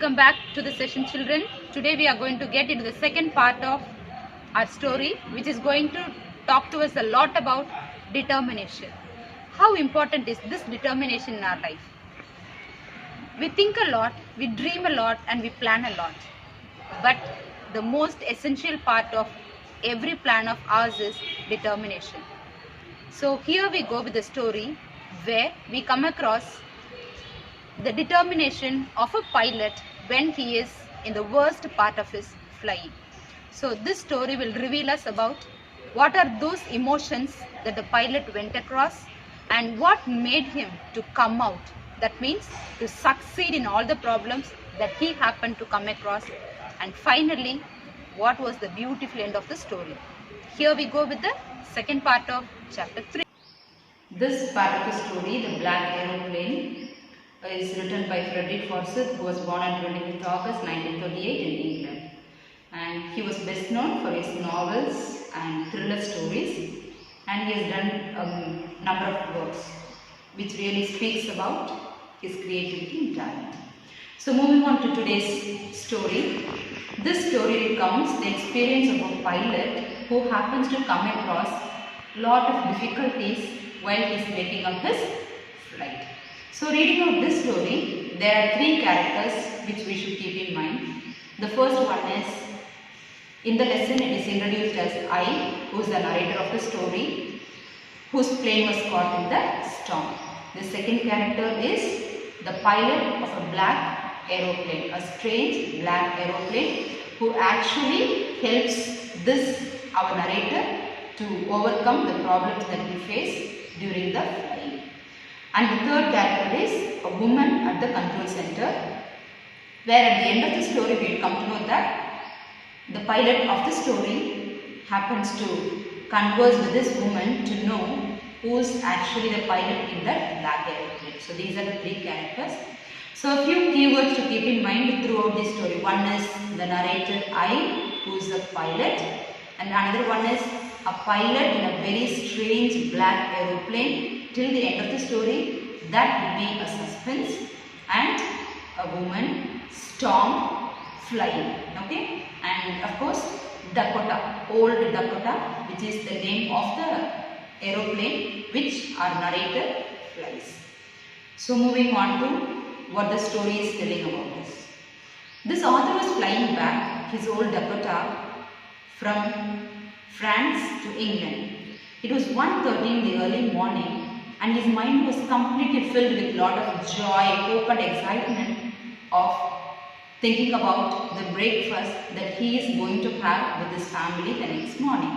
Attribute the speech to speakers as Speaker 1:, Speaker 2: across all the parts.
Speaker 1: Welcome back to the session, children. Today we are going to get into the second part of our story, which is going to talk to us a lot about determination. How important is this determination in our life? We think a lot, we dream a lot, and we plan a lot. But the most essential part of every plan of ours is determination. So here we go with the story where we come across the determination of a pilot when he is in the worst part of his flying. So this story will reveal us about what are those emotions that the pilot went across and what made him to come out. That means to succeed in all the problems that he happened to come across. And finally, what was the beautiful end of the story. Here we go with the second part of chapter 3.
Speaker 2: This part of the story, The Black Aeroplane, is written by Frederick Forsyth, who was born on 25th August 1938 in England. And he was best known for his novels and thriller stories, and he has done a number of works which really speaks about his creativity and talent. So moving on to today's story. This story recounts the experience of a pilot who happens to come across a lot of difficulties while he is making up his flight. So reading out this story, there are three characters which we should keep in mind. The first one is, in the lesson it is introduced as I, who is the narrator of the story, whose plane was caught in the storm. The second character is the pilot of a black aeroplane, a strange black aeroplane, who actually helps our narrator to overcome the problems that he faced during the flight. And the third character is a woman at the control center, where at the end of the story we will come to know that the pilot of the story happens to converse with this woman to know who is actually the pilot in that black aeroplane. So these are the three characters. So a few keywords to keep in mind throughout this story. One is the narrator I, who is the pilot, and another one is a pilot in a very strange black aeroplane. Till the end of the story, that will be a suspense, and a woman, storm, flying. Okay, and of course Dakota, old Dakota, which is the name of the aeroplane which our narrator flies. So moving on to what the story is telling about us. This author was flying back his old Dakota from France to England. It was 1:30 in the early morning, and his mind was completely filled with a lot of joy, hope and excitement of thinking about the breakfast that he is going to have with his family the next morning.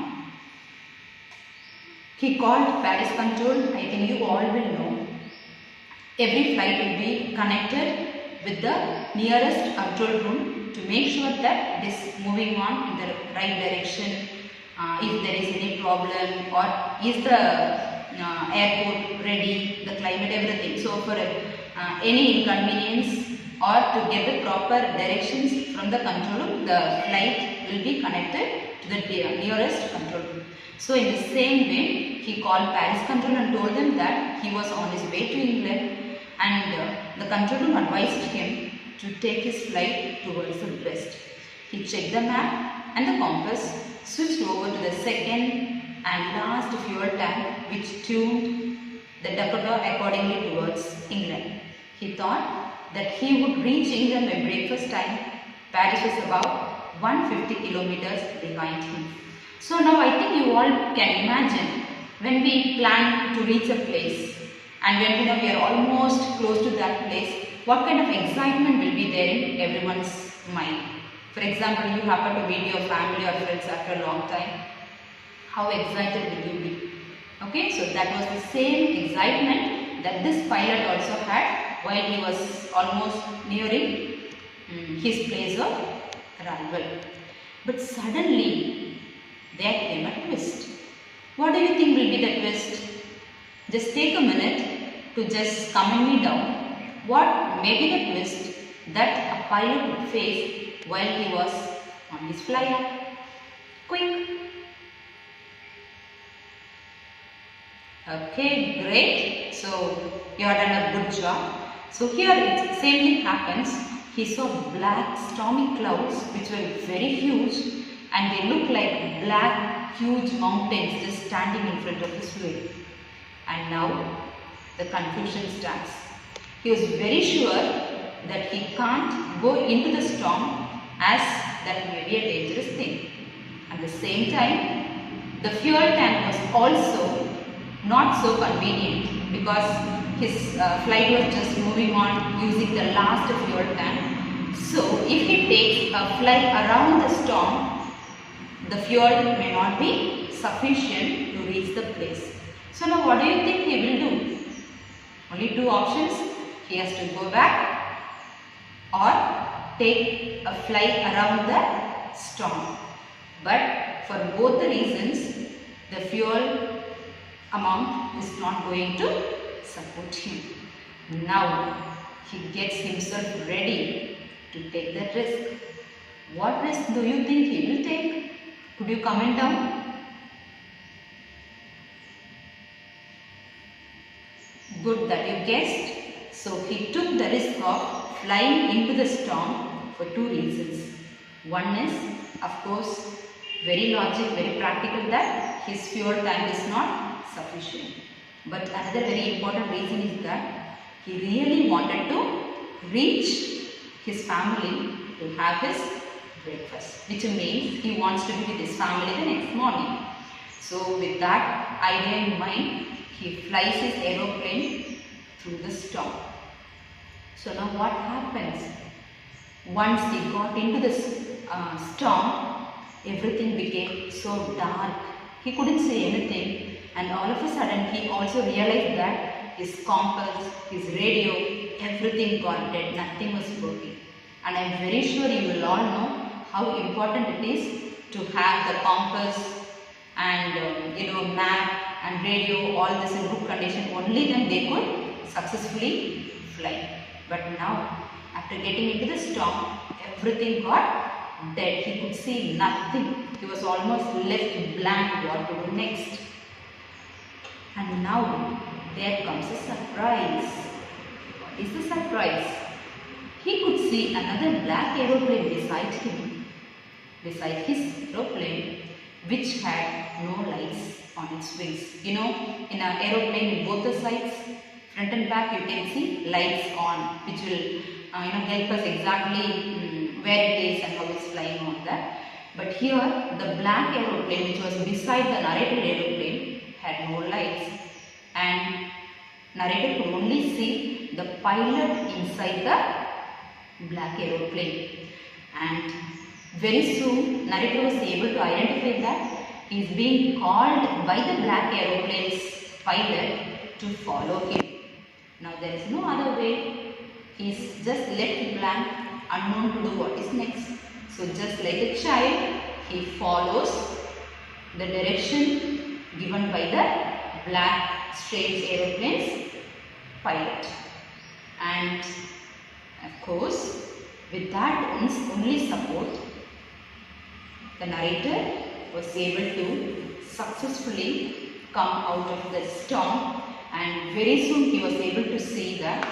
Speaker 2: He called Paris Control. I think you all will know. Every flight will be connected with the nearest control room to make sure that it is moving on in the right direction. If there is any problem, or is the airport ready, the climate, everything. So for any inconvenience or to get the proper directions from the control room, the flight will be connected to the nearest control room. So in the same way, he called Paris Control and told them that he was on his way to England, and the control room advised him to take his flight towards the west. He checked the map and the compass, switched over to the second and last fuel tank, which tuned the Dakota accordingly towards England. He thought that he would reach England by breakfast time. Paris was about 150 kilometers behind him. So now I think you all can imagine when we plan to reach a place, and when we are almost close to that place, what kind of excitement will be there in everyone's mind. For example, you happen to meet your family or friends after a long time. How excited will you be? Okay, so that was the same excitement that this pilot also had while he was almost nearing his place of arrival. But suddenly there came a twist. What do you think will be the twist? Just take a minute to just comment me down. What may be the twist that a pilot would face while he was on his flight? Quick! Okay, great. So you have done a good job. So here it same thing happens. he saw black stormy clouds which were very huge, and they looked like black huge mountains just standing in front of his way. And now the confusion starts. He was very sure that he can't go into the storm, as that may be a dangerous thing. At the same time, the fuel tank was also not so convenient because his flight was just moving on using the last fuel tank. So if he takes a flight around the storm, the fuel may not be sufficient to reach the place. So now what do you think he will do? Only two options. He has to go back or take a flight around the storm. But for both the reasons, the fuel amount is not going to support him. Now he gets himself ready to take that risk. What risk do you think he will take? Could you comment down? Good that you guessed. So he took the risk of flying into the storm for two reasons. One is, of course, very logical, very practical, that his fuel tank is not sufficient. But another very important reason is that he really wanted to reach his family to have his breakfast, which means he wants to be with his family the next morning. So with that idea in mind, he flies his aeroplane through the storm. So now what happens? Once he got into this storm, everything became so dark. He couldn't see anything, and all of a sudden he also realized that his compass, his radio, everything got dead. Nothing was working. And I am very sure you will all know how important it is to have the compass and map and radio, all this in good condition. Only then they could successfully fly. But now, after getting into the storm, everything got dead. He could see nothing. He was almost left blank what to do next. And now, there comes a surprise. What is the surprise? He could see another black aeroplane beside him, beside his aeroplane, which had no lights on its wings. You know, in an aeroplane, in both the sides, front and back, you can see lights on, which will help us exactly where it is and how it's flying on that. But here, the black aeroplane, which was beside the narrator aeroplane, had no lights, and narrator could only see the pilot inside the black aeroplane. And very soon, narrator was able to identify that he is being called by the black aeroplane's pilot to follow him. Now there is no other way. He is just left blank, unknown to do what is next. So just like a child, he follows the direction given by the black strange aeroplane's pilot. And of course, with that only support, the narrator was able to successfully come out of the storm, and very soon he was able to see that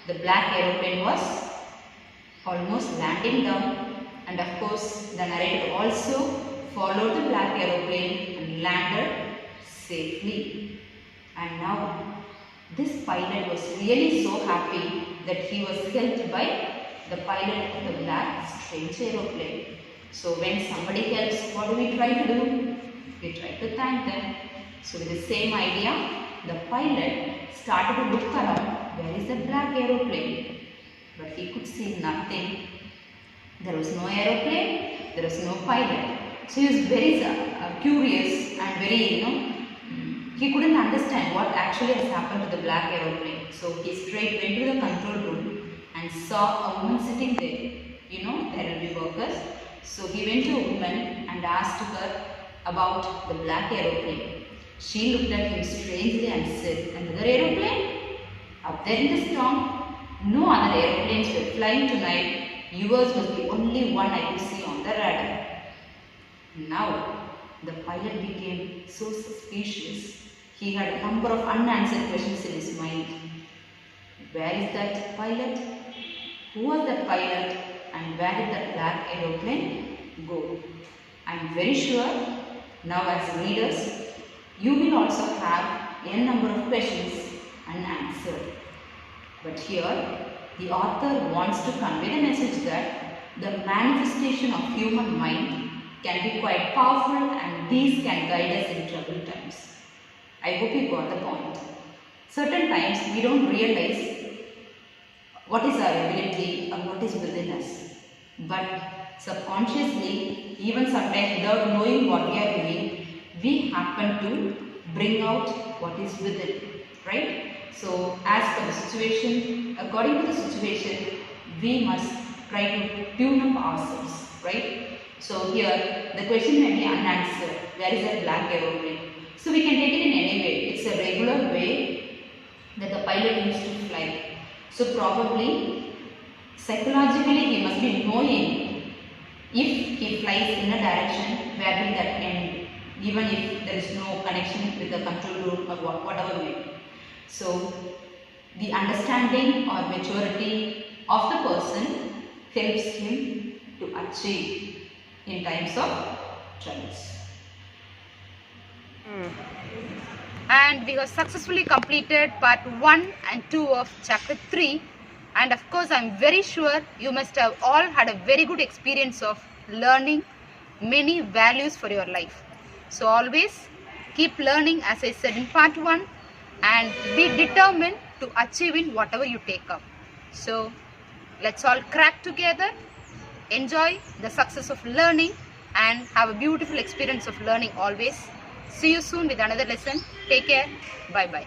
Speaker 2: the black aeroplane was almost landing down, and of course the narrator also followed the black aeroplane and landed safely. And now this pilot was really so happy that he was helped by the pilot of the black strange aeroplane. So when somebody helps, what do we try to do? We try to thank them. So with the same idea, the pilot started to look around, where is the black aeroplane? But he could see nothing. There was no aeroplane, there was no pilot. So he was very curious and very, he couldn't understand what actually has happened to the black aeroplane. So he straight went to the control room and saw a woman sitting there. There will be workers. So he went to a woman and asked her about the black aeroplane. She looked at him strangely and said, "Another aeroplane? Up there in the storm? No other aeroplanes were flying tonight. Yours was the only one I could see on the radar." Now, the pilot became so suspicious. He had a number of unanswered questions in his mind. Where is that pilot? Who was that pilot and where did that black aeroplane go? I am very sure now as readers you will also have n number of questions unanswered. But here the author wants to convey the message that the manifestation of human mind can be quite powerful and these can guide us in troubled times. I hope you got the point. Certain times we don't realize what is our ability or what is within us. But subconsciously, even sometimes without knowing what we are doing, we happen to bring out what is within, right? So as per the situation, according to the situation, we must try to tune up ourselves, right? So here the question may be unanswered. Where is that black aeroplane? So we can take it in any way. It's a regular way that the pilot used to fly. So probably psychologically he must be knowing if he flies in a direction where will that end, even if there is no connection with the control room or whatever may be. So the understanding or maturity of the person helps him to achieve in times of troubles.
Speaker 1: And we have successfully completed part 1 and 2 of chapter 3, and of course I am very sure you must have all had a very good experience of learning many values for your life. So always keep learning, as I said in part 1, and be determined to achieving whatever you take up. So let's all crack together, enjoy the success of learning and have a beautiful experience of learning always. See you soon with another lesson. Take care. Bye bye.